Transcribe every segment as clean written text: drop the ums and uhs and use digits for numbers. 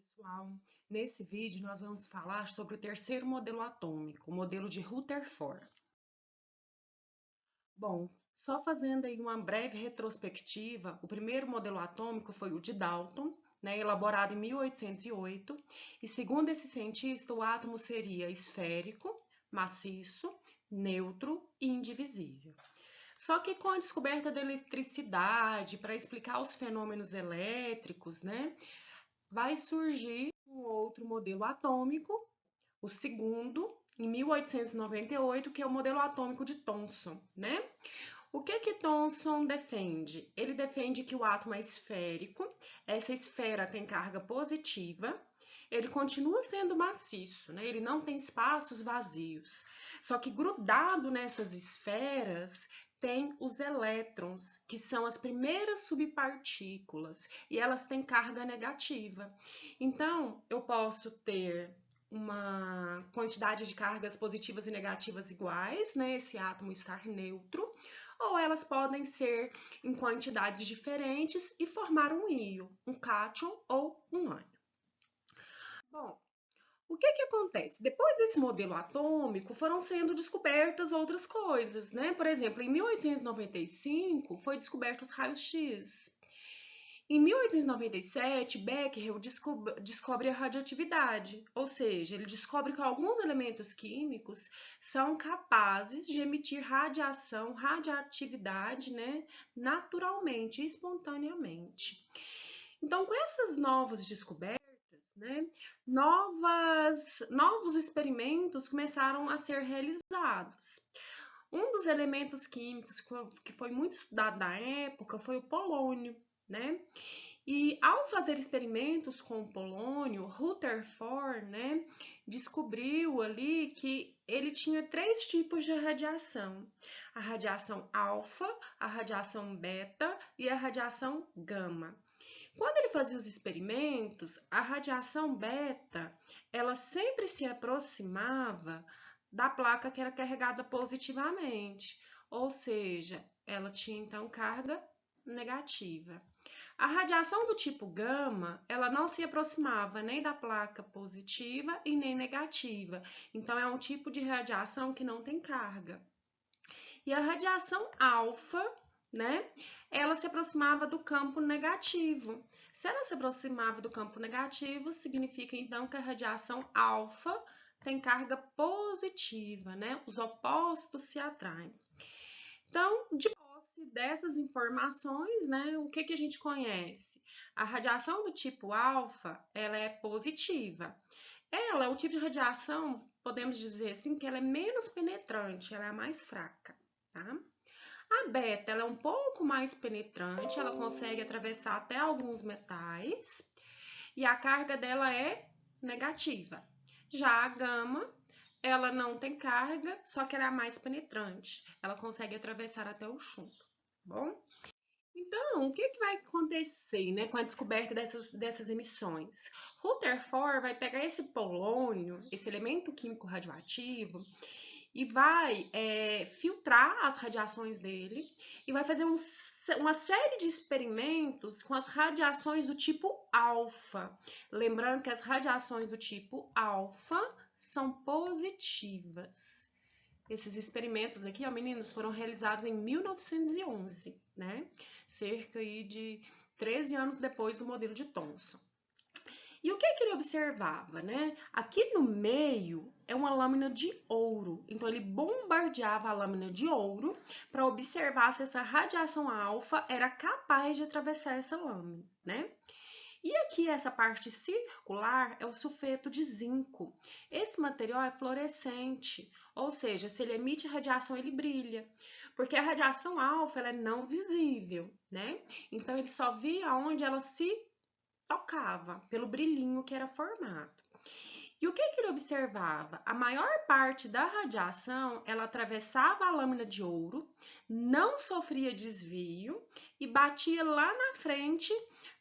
pessoal, nesse vídeo nós vamos falar sobre o terceiro modelo atômico, o modelo de Rutherford. Bom, só fazendo aí uma breve retrospectiva, o primeiro modelo atômico foi o de Dalton, elaborado em 1808, e segundo esse cientista, o átomo seria esférico, maciço, neutro e indivisível. Só que com a descoberta da eletricidade, para explicar os fenômenos elétricos, vai surgir um outro modelo atômico, o segundo, em 1898, que é o modelo atômico de Thomson, O que Thomson defende? Ele defende que o átomo é esférico, essa esfera tem carga positiva, ele continua sendo maciço, Ele não tem espaços vazios. Só que grudado nessas esferas tem os elétrons, que são as primeiras subpartículas, e elas têm carga negativa. Então, eu posso ter uma quantidade de cargas positivas e negativas iguais, esse átomo estar neutro, ou elas podem ser em quantidades diferentes e formar um íon, um cátion ou um ânion. Bom, o que acontece? Depois desse modelo atômico, foram sendo descobertas outras coisas, Por exemplo, em 1895, foi descoberto os raios-x. Em 1897, Becquerel descobre a radioatividade, ou seja, ele descobre que alguns elementos químicos são capazes de emitir radioatividade, naturalmente, espontaneamente. Então, com essas novas descobertas, novos experimentos começaram a ser realizados. Um dos elementos químicos que foi muito estudado na época foi o polônio, E ao fazer experimentos com o polônio, Rutherford, descobriu ali que ele tinha 3 tipos de radiação: a radiação alfa, a radiação beta e a radiação gama. Quando ele fazia os experimentos, a radiação beta, ela sempre se aproximava da placa que era carregada positivamente, ou seja, ela tinha então carga negativa. A radiação do tipo gama, ela não se aproximava nem da placa positiva e nem negativa, então é um tipo de radiação que não tem carga. E a radiação alfa, ela se aproximava do campo negativo. Se ela se aproximava do campo negativo, significa então que a radiação alfa tem carga positiva, Os opostos se atraem. Então, de posse dessas informações, o que a gente conhece? A radiação do tipo alfa, ela é positiva. Ela é o tipo de radiação, podemos dizer assim, que ela é menos penetrante, ela é a mais fraca, tá? A beta, ela é um pouco mais penetrante, ela consegue atravessar até alguns metais e a carga dela é negativa. Já a gama, ela não tem carga, só que ela é a mais penetrante, ela consegue atravessar até o chumbo, bom? Então, o que vai acontecer, com a descoberta dessas emissões? Rutherford vai pegar esse polônio, esse elemento químico radioativo, e vai filtrar as radiações dele e vai fazer uma série de experimentos com as radiações do tipo alfa. Lembrando que as radiações do tipo alfa são positivas. Esses experimentos aqui, meninas, foram realizados em 1911, Cerca aí de 13 anos depois do modelo de Thomson. E o que ele observava, Aqui no meio é uma lâmina de ouro. Então, ele bombardeava a lâmina de ouro para observar se essa radiação alfa era capaz de atravessar essa lâmina, E aqui, essa parte circular é o sulfeto de zinco. Esse material é fluorescente, ou seja, se ele emite radiação, ele brilha. Porque a radiação alfa ela é não visível, Então, ele só via onde ela se tocava, pelo brilhinho que era formado. E o que ele observava? A maior parte da radiação, ela atravessava a lâmina de ouro, não sofria desvio e batia lá na frente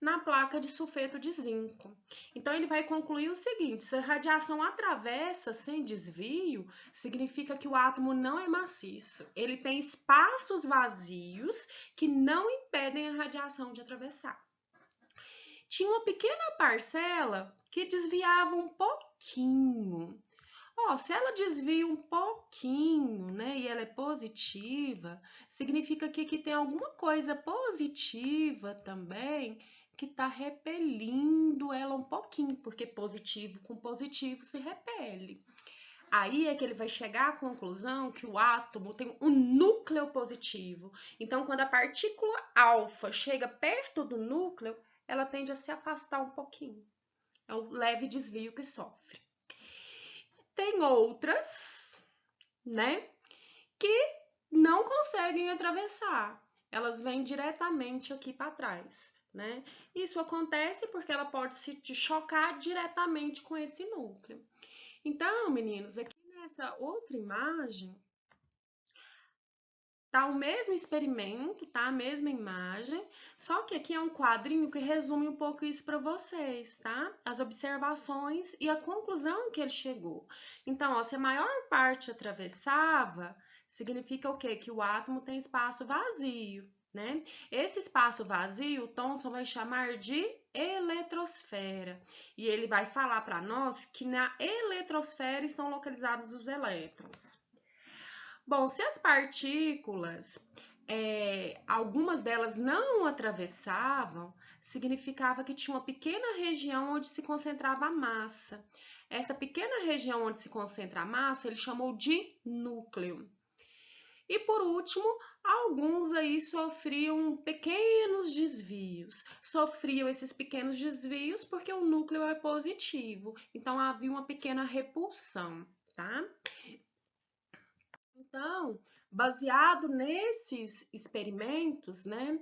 na placa de sulfeto de zinco. Então, ele vai concluir o seguinte: se a radiação atravessa sem desvio, significa que o átomo não é maciço. Ele tem espaços vazios que não impedem a radiação de atravessar. tinha uma pequena parcela que desviava um pouquinho. Ó, se ela desvia um pouquinho, né, e ela é positiva, significa que aqui tem alguma coisa positiva também que está repelindo ela um pouquinho, porque positivo com positivo se repele. Aí é que ele vai chegar à conclusão que o átomo tem um núcleo positivo. Então, quando a partícula alfa chega perto do núcleo, ela tende a se afastar um pouquinho. É um leve desvio que sofre. Tem outras, né, que não conseguem atravessar. Elas vêm diretamente aqui para trás, né? Isso acontece porque ela pode se chocar diretamente com esse núcleo. Então, meninos, aqui nessa outra imagem, tá o mesmo experimento, tá? A mesma imagem, só que aqui é um quadrinho que resume um pouco isso para vocês, tá? As observações e a conclusão que ele chegou. Então, ó, se a maior parte atravessava, significa o quê? Que o átomo tem espaço vazio, né? Esse espaço vazio, Thomson vai chamar de eletrosfera. E ele vai falar para nós que na eletrosfera estão localizados os elétrons. Bom, se as partículas, algumas delas não atravessavam, significava que tinha uma pequena região onde se concentrava a massa. Essa pequena região onde se concentra a massa, ele chamou de núcleo. E por último, alguns aí sofriam pequenos desvios. Sofriam esses pequenos desvios porque o núcleo é positivo, então havia uma pequena repulsão, tá? Então, baseado nesses experimentos, né,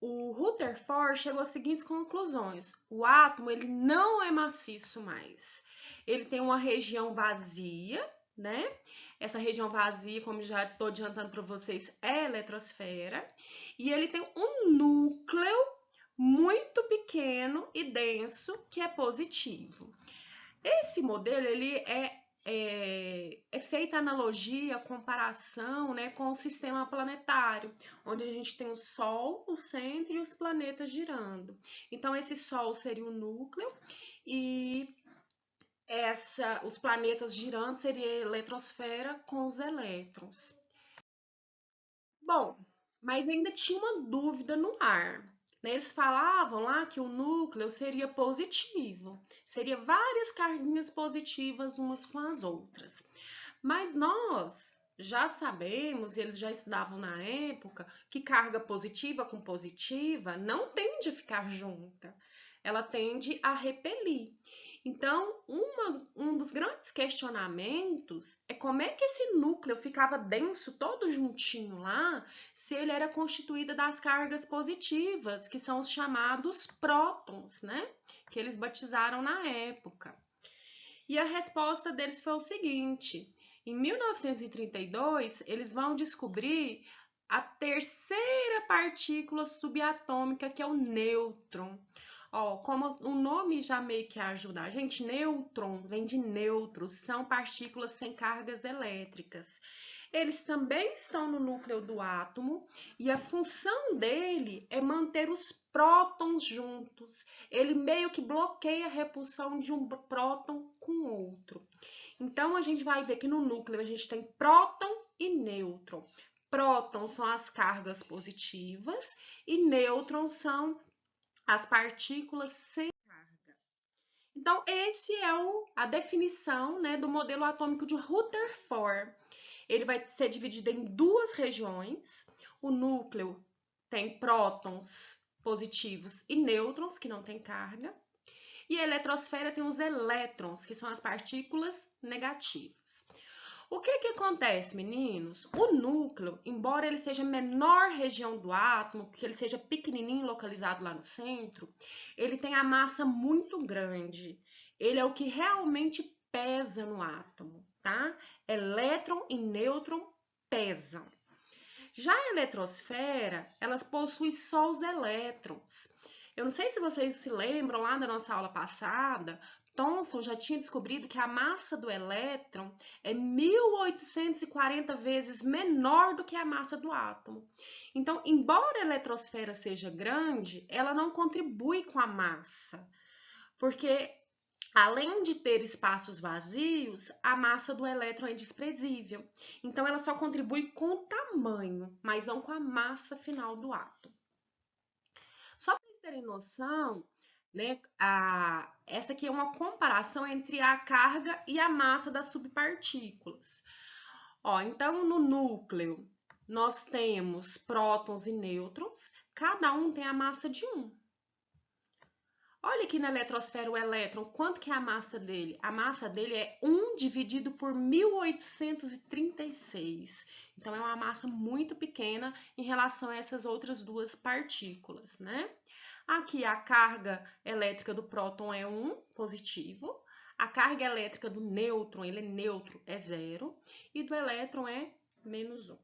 o Rutherford chegou às seguintes conclusões: o átomo ele não é maciço mais, ele tem uma região vazia, né? Essa região vazia, como já estou adiantando para vocês, é a eletrosfera, e ele tem um núcleo muito pequeno e denso que é positivo. Esse modelo ele é feita analogia, comparação, né, com o sistema planetário, onde a gente tem o Sol, o centro e os planetas girando. Então, esse Sol seria o núcleo e os planetas girando seria a eletrosfera com os elétrons. Bom, mas ainda tinha uma dúvida no ar. Eles falavam lá que o núcleo seria positivo, seria várias carguinhas positivas umas com as outras. Mas nós já sabemos, e eles já estudavam na época, que carga positiva com positiva não tende a ficar junta, ela tende a repelir. Então, um dos grandes questionamentos é como é que esse núcleo ficava denso, todo juntinho lá, se ele era constituído das cargas positivas, que são os chamados prótons, né? Que eles batizaram na época. E a resposta deles foi o seguinte: em 1932, eles vão descobrir a terceira partícula subatômica, que é o nêutron. Ó, como o nome já meio que ajuda a gente, nêutron vem de nêutros, são partículas sem cargas elétricas. Eles também estão no núcleo do átomo e a função dele é manter os prótons juntos. Ele meio que bloqueia a repulsão de um próton com outro. Então, a gente vai ver que no núcleo a gente tem próton e nêutron. Prótons são as cargas positivas e nêutrons são as partículas sem carga. Então, esse é a definição, né, do modelo atômico de Rutherford. Ele vai ser dividido em duas regiões. O núcleo tem prótons positivos e nêutrons, que não tem carga. E a eletrosfera tem os elétrons, que são as partículas negativas. O que acontece, meninos? O núcleo, embora ele seja a menor região do átomo, porque ele seja pequenininho, localizado lá no centro, ele tem a massa muito grande. Ele é o que realmente pesa no átomo, tá? Elétron e nêutron pesam. Já a eletrosfera, ela possui só os elétrons. Eu não sei se vocês se lembram lá da nossa aula passada, Thomson já tinha descobrido que a massa do elétron é 1840 vezes menor do que a massa do átomo. Então, embora a eletrosfera seja grande, ela não contribui com a massa, porque além de ter espaços vazios, a massa do elétron é desprezível. Então, ela só contribui com o tamanho, mas não com a massa final do átomo. Só para vocês terem noção, né, essa aqui é uma comparação entre a carga e a massa das subpartículas. Ó, então, no núcleo, nós temos prótons e nêutrons, cada um tem a massa de 1. Olha aqui na eletrosfera o elétron, quanto que é a massa dele? A massa dele é 1 dividido por 1836. Então, é uma massa muito pequena em relação a essas outras duas partículas, né? Aqui a carga elétrica do próton é 1, positivo. A carga elétrica do nêutron, ele é neutro, é 0. E do elétron é -1.